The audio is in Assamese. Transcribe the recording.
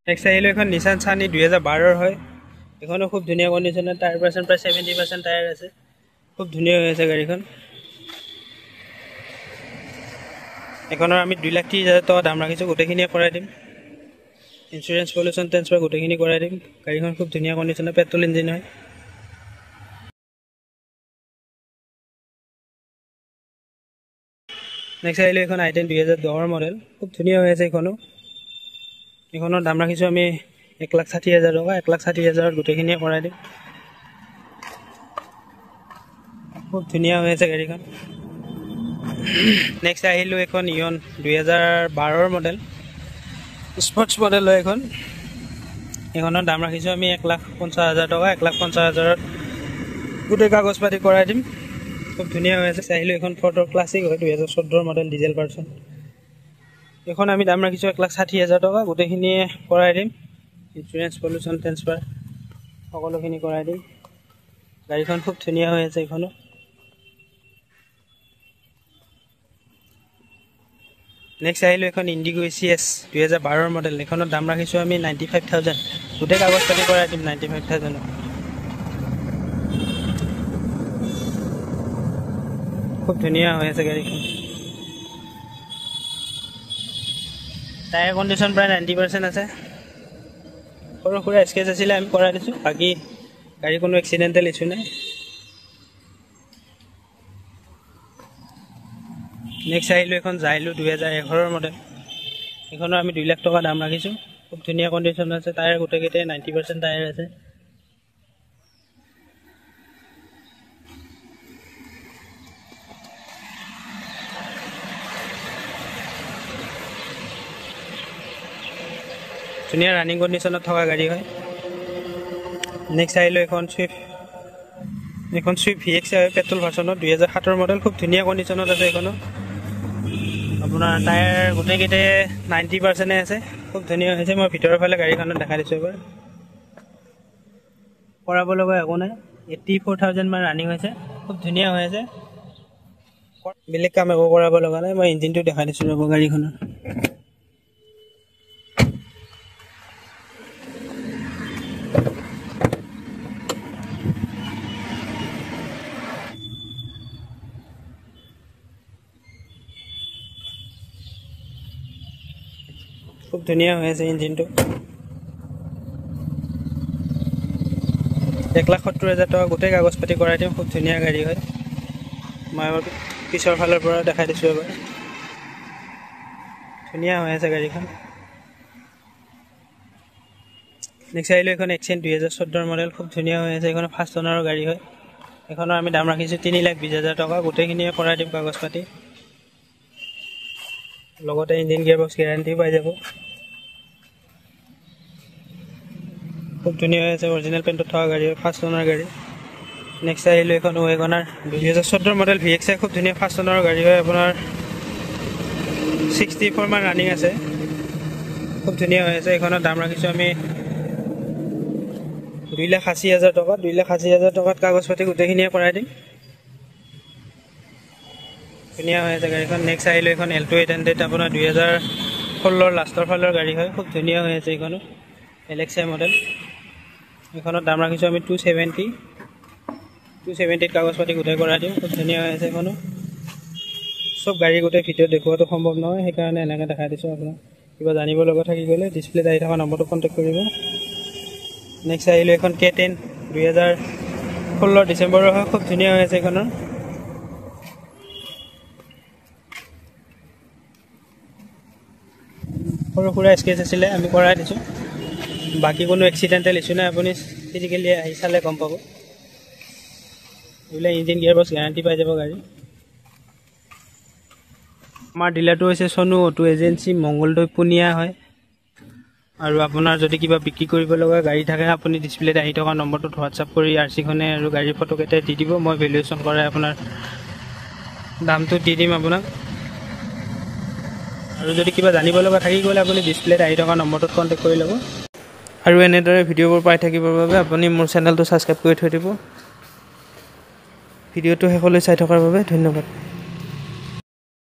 নেক্সট আহিলো এখন নিসান সানি 2012 হয়। এখনো খুব ধুনীয়া কণ্ডিশ্যনত, টায়াৰ পাৰ্চেণ্ট প্ৰায় 70% টায়াৰ আছে, খুব ধুনীয়া হৈ আছে গাড়ীখন। এখনৰ আমি 2,30,000 টকা দাম ৰাখিছোঁ, গোটেইখিনিয়ে কৰাই দিম। ইঞ্চুৰেঞ্চ পলিউশ্যন ট্ৰেন্সফাৰ গোটেইখিনি কৰাই দিম। গাড়ীখন খুব ধুনীয়া কণ্ডিশ্যনত, পেট্ৰল ইঞ্জিন হয়। নেক্সট আহিলোঁ এখন i10 2010 মডেল, খুব ধুনীয়া হৈ আছে এইখনো। এইখনৰ দাম ৰাখিছোঁ আমি 1,60,000 টকা, 1,60,000 গোটেইখিনিয়ে কৰাই দিম। খুব ধুনীয়া হৈ আছে গাড়ীখন। নেক্সট আহিলোঁ এখন ইয়ন 2012 মডেল, স্পৰ্টছ মডেল হয় এখন। এইখনৰ দাম ৰাখিছোঁ আমি 1,50,000 টকা, 1,50,000 গোটেই কাগজ পাতি কৰাই দিম। খুব ধুনীয়া হৈ আছে। আহিলোঁ এখন ফৰ্ডৰ ক্লাছিক হয় 2014 মডেল, ডিজেল ভাৰ্চন। এইখন আমি দাম ৰাখিছোঁ 1,60,000 টকা, গোটেইখিনিয়ে কৰাই দিম। ইঞ্চুৰেঞ্চ পলিউশ্যন ট্ৰেন্সফাৰ সকলোখিনি কৰাই দিম। গাড়ীখন খুব ধুনীয়া হৈ আছে এইখনো। নেক্সট আহিলোঁ এখন ইণ্ডিগো ECS 2012 মডেল। এইখনৰ দাম ৰাখিছোঁ আমি 95,000, গোটেই কাগজ পাতি কৰাই দিম 95,000। খুব ধুনীয়া হৈ আছে গাড়ীখন। টায়াৰ কণ্ডিশ্যন প্ৰায় 90% আছে। সৰু সুৰা স্কেচ আছিলে, আমি কৰাই দিছোঁ। বাকী গাড়ী কোনো এক্সিডেণ্টেল ইছ্যু নাই। নেক্সট আহিলোঁ এখন জাইলো 2011 মডেল। এইখনৰ আমি 2 লাখ টকা দাম ৰাখিছোঁ। খুব ধুনীয়া কণ্ডিশ্যন আছে, টায়াৰ গোটেইকেইটাই 90% টায়াৰ আছে। ধুনীয়া ৰানিং কণ্ডিশ্যনত থকা গাড়ী হয়। নেক্সট আহিলোঁ এখন চুইফ্ট, এখন চুইফ্ট VX হয়, পেট্ৰল ভাৰ্চনত 2007 মডেল। খুব ধুনীয়া কণ্ডিশ্যনত আছে এইখনো। আপোনাৰ টায়াৰ গোটেইকেইটাই 90% আছে, খুব ধুনীয়া হৈছে। মই ভিতৰৰ ফালে গাড়ীখনত দেখাই দিছোঁ এবাৰ। কৰাব লগা একো নাই, 84,000 মান ৰানিং হৈছে, খুব ধুনীয়া হৈ আছে। বেলেগ কাম একো কৰাব লগা নাই। মই ইঞ্জিনটো দেখাই দিছোঁ ৰ'ব গাড়ীখনৰ। খুব ধুনীয়া হৈ আছে ইঞ্জিনটো। 1,70,000 টকা গোটেই কাগজ পাতি কৰাই দিম। খুব ধুনীয়া গাড়ী হয়। মই এবাৰ পিছৰ ফালৰ পৰা দেখাই দিছোঁ এবাৰ। ধুনীয়া হৈ আছে গাড়ীখন। নেক্সট আহিলোঁ এখন এক্সেণ্ট 2014 মডেল, খুব ধুনীয়া হৈ আছে। এইখন ফাৰ্ষ্ট অনাৰৰ গাড়ী হয়। এইখনৰ আমি দাম ৰাখিছোঁ 3,20,000 টকা, গোটেইখিনিয়ে কৰাই দিম কাগজ পাতি। লগতে ইঞ্জিন গিয়াৰ বক্স গেৰাণ্টি পাই যাব। খুব ধুনীয়া হৈ আছে, অৰিজিনেল পেইণ্টত থকা গাড়ী হয়, ফাৰ্ষ্ট অনাৰ গাড়ী। নেক্সট আহিলোঁ এখন ৱেগনাৰ 2014 মডেল VX, খুব ধুনীয়া ফাৰ্ষ্ট অনাৰৰ গাড়ী হয়। আপোনাৰ 64 মান ৰানিং আছে, খুব ধুনীয়া হৈ আছে। এইখনৰ দাম ৰাখিছোঁ আমি 2,80,000 টকা, 2,80,000 টকাত কাগজ পাতি গোটেইখিনিয়ে কৰাই দিম। ধুনীয়া হৈ আছে গাড়ীখন। নেক্সট আহিলোঁ এখন Alto 800, আপোনাৰ 2016 লাষ্টৰ ফালৰ গাড়ী হয়, খুব ধুনীয়া হৈ আছে। এইখনো LXI মডেল। এইখনৰ দাম ৰাখিছোঁ আমি 270,000 কাগজ পাতি গোটেই কৰাই দিম। খুব ধুনীয়া হৈ আছে এইখনো। চব গাড়ী গোটেই ভিডিঅ'ত দেখুৱাটো সম্ভৱ নহয়, সেইকাৰণে এনেকৈ দেখাই দিছোঁ। আপোনাক কিবা জানিব লগা থাকি গ'লে ডিছপ্লেত আহি থকা নম্বৰটো কণ্টেক্ট কৰিব। নেক্সট আহিলোঁ এখন K10 2016 ডিচেম্বৰৰ হয়, খুব ধুনীয়া হৈ আছে এইখনৰ। সৰু সুৰা স্কেচ আছিলে, আমি কৰাই দিছোঁ। বাকী কোনো এক্সিডেণ্টেল ইছ্যু নাই, আপুনি ফিজিকেলি আহি চালে গম পাব। এইবিলাক ইঞ্জিন গিয়াৰ বক্স গেৰাণ্টি পাই যাব গাড়ী। আমাৰ ডিলাৰটো হৈছে চনু অটো এজেঞ্চি, মংগলদৈ পুনিয়া হয়। আৰু আপোনাৰ যদি কিবা বিক্ৰী কৰিব লগা গাড়ী থাকে, আপুনি ডিছপ্লেত আহি থকা নম্বৰটোত হোৱাটছআপ কৰি RC-খনে আৰু গাড়ীৰ ফটোকেইটাই দি দিব। মই ভেলুৱেশ্যন কৰাই আপোনাৰ দামটো দি দিম আপোনাক। আৰু যদি কিবা জানিব লগা থাকি গ'লে আপুনি ডিছপ্লেত আহি থকা নম্বৰটোত কণ্টেক্ট কৰি ল'ব। আৰু এনেদৰে ভিডিঅ'বোৰ পাই থাকিবৰ বাবে আপুনি মোৰ চেনেলটো ছাবস্ক্ৰাইব কৰি থৈ দিব। ভিডিঅ'টো শেষলৈ চাই থকাৰ বাবে ধন্যবাদ।